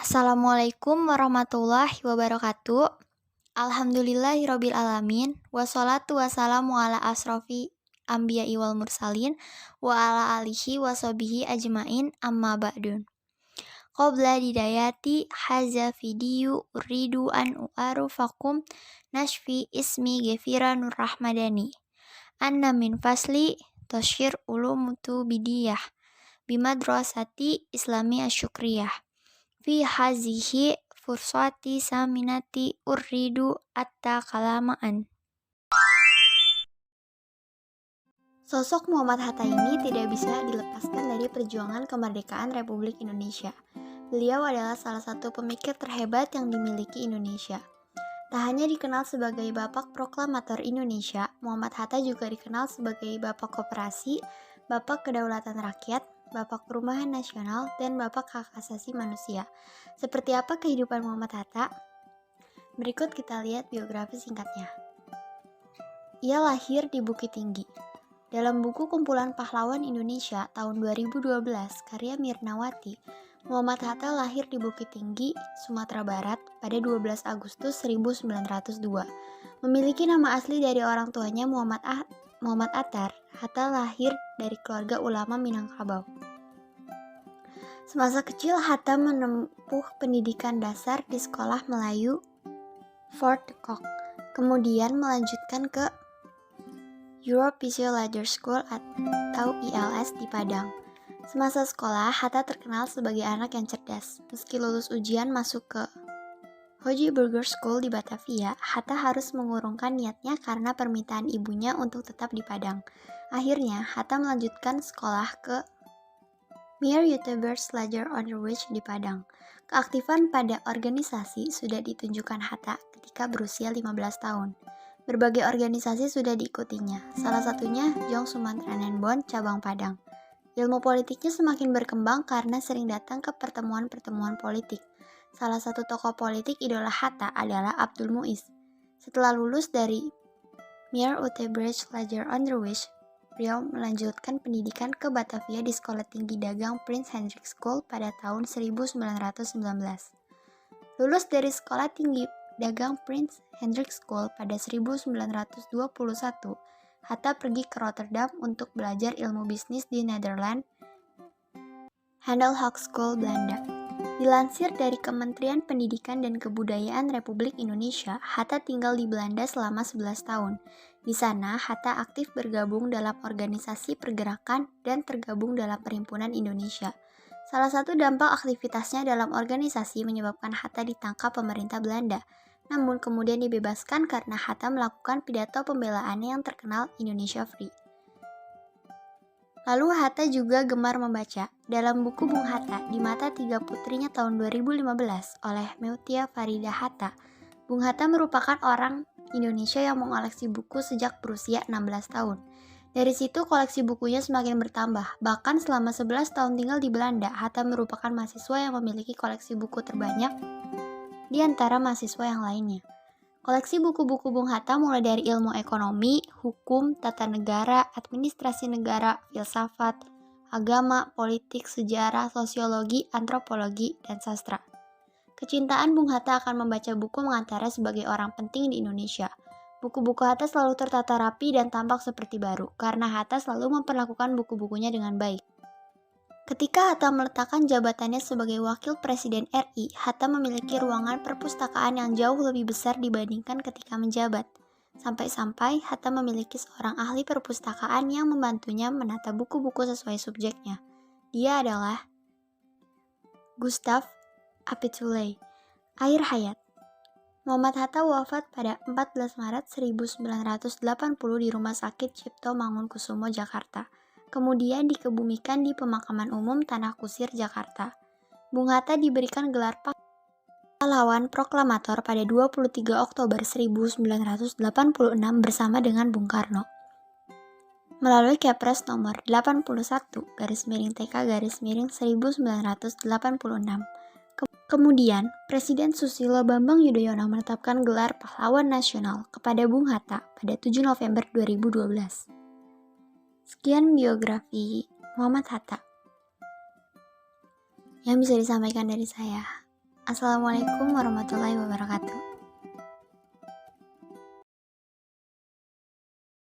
Assalamualaikum warahmatullahi wabarakatuh. Alhamdulillahirabbil alamin. Wassalatu wassalamu ala asrofi anbiya'i wal mursalin wa ala alihi wa sahbihi ajmain amma ba'dun. Qabla didayati haza video uridu an u'arufakum nashfi ismi Gefira Nur Rahmadani. Anna min fasli Tashir Ulumutu Bidiyah Bimadrasati Islami Asyukriyah. Fi hazihi fursati saminati uridu atta kalamaan. Sosok Muhammad Hatta ini tidak bisa dilepaskan dari perjuangan kemerdekaan Republik Indonesia. Beliau adalah salah satu pemikir terhebat yang dimiliki Indonesia. Tak hanya dikenal sebagai Bapak Proklamator Indonesia, Muhammad Hatta juga dikenal sebagai Bapak Koperasi, Bapak Kedaulatan Rakyat, Bapak Perumahan Nasional, dan Bapak Hak Asasi Manusia. Seperti apa kehidupan Muhammad Hatta? Berikut kita lihat biografi singkatnya. Ia lahir di Bukit Tinggi. Dalam buku Kumpulan Pahlawan Indonesia tahun 2012 karya Mirnawati, Muhammad Hatta lahir di Bukit Tinggi, Sumatera Barat pada 12 Agustus 1902. Memiliki nama asli dari orang tuanya Muhammad Attar. Hatta lahir dari keluarga ulama Minangkabau. Semasa kecil, Hatta menempuh pendidikan dasar di Sekolah Melayu Fort de Kock, kemudian melanjutkan ke European Leader School atau ILS di Padang. Semasa sekolah, Hatta terkenal sebagai anak yang cerdas. Meski lulus ujian masuk ke Hoji Burger School di Batavia, Hatta harus mengurungkan niatnya karena permintaan ibunya untuk tetap di Padang. Akhirnya, Hatta melanjutkan sekolah ke Mir Youtuber Slager Underwich di Padang. Keaktifan pada organisasi sudah ditunjukkan Hatta ketika berusia 15 tahun. Berbagai organisasi sudah diikutinya, salah satunya Jong Sumateranen Bond cabang Padang. Ilmu politiknya semakin berkembang karena sering datang ke pertemuan-pertemuan politik. Salah satu tokoh politik idola Hatta adalah Abdul Muiz. Setelah lulus dari Mir Utebrecht Slager Underwich, beliau melanjutkan pendidikan ke Batavia di Sekolah Tinggi Dagang Prince Hendrik School pada tahun 1919. Lulus dari Sekolah Tinggi Dagang Prince Hendrik School pada 1921, Hatta pergi ke Rotterdam untuk belajar ilmu bisnis di Nederland, Handel Hogeschool Belanda. Dilansir dari Kementerian Pendidikan dan Kebudayaan Republik Indonesia, Hatta tinggal di Belanda selama 11 tahun. Di sana, Hatta aktif bergabung dalam organisasi pergerakan dan tergabung dalam Perhimpunan Indonesia. Salah satu dampak aktivitasnya dalam organisasi menyebabkan Hatta ditangkap pemerintah Belanda, namun kemudian dibebaskan karena Hatta melakukan pidato pembelaannya yang terkenal Indonesia Free. Lalu Hatta juga gemar membaca. Dalam buku Bung Hatta, Di Mata Tiga Putrinya tahun 2015 oleh Meutia Farida Hatta, Bung Hatta merupakan orang Indonesia yang mengoleksi buku sejak berusia 16 tahun. Dari situ koleksi bukunya semakin bertambah. Bahkan selama 11 tahun tinggal di Belanda, Hatta merupakan mahasiswa yang memiliki koleksi buku terbanyak di antara mahasiswa yang lainnya. Koleksi buku-buku Bung Hatta mulai dari ilmu ekonomi, hukum, tata negara, administrasi negara, filsafat, agama, politik, sejarah, sosiologi, antropologi, dan sastra. Kecintaan Bung Hatta akan membaca buku mengantarnya sebagai orang penting di Indonesia. Buku-buku Hatta selalu tertata rapi dan tampak seperti baru, karena Hatta selalu memperlakukan buku-bukunya dengan baik. Ketika Hatta meletakkan jabatannya sebagai Wakil Presiden RI, Hatta memiliki ruangan perpustakaan yang jauh lebih besar dibandingkan ketika menjabat. Sampai-sampai Hatta memiliki seorang ahli perpustakaan yang membantunya menata buku-buku sesuai subjeknya. Dia adalah Gustave Apituley. Akhir hayat. Muhammad Hatta wafat pada 14 Maret 1980 di Rumah Sakit Cipto Mangunkusumo, Jakarta. Kemudian dikebumikan di Pemakaman Umum Tanah Kusir, Jakarta. Bung Hatta diberikan gelar Pahlawan Proklamator pada 23 Oktober 1986 bersama dengan Bung Karno. Melalui Kepres nomor 81/TK/1986. Kemudian, Presiden Susilo Bambang Yudhoyono menetapkan gelar Pahlawan Nasional kepada Bung Hatta pada 7 November 2012. Sekian biografi Muhammad Hatta yang bisa disampaikan dari saya. Assalamualaikum warahmatullahi wabarakatuh.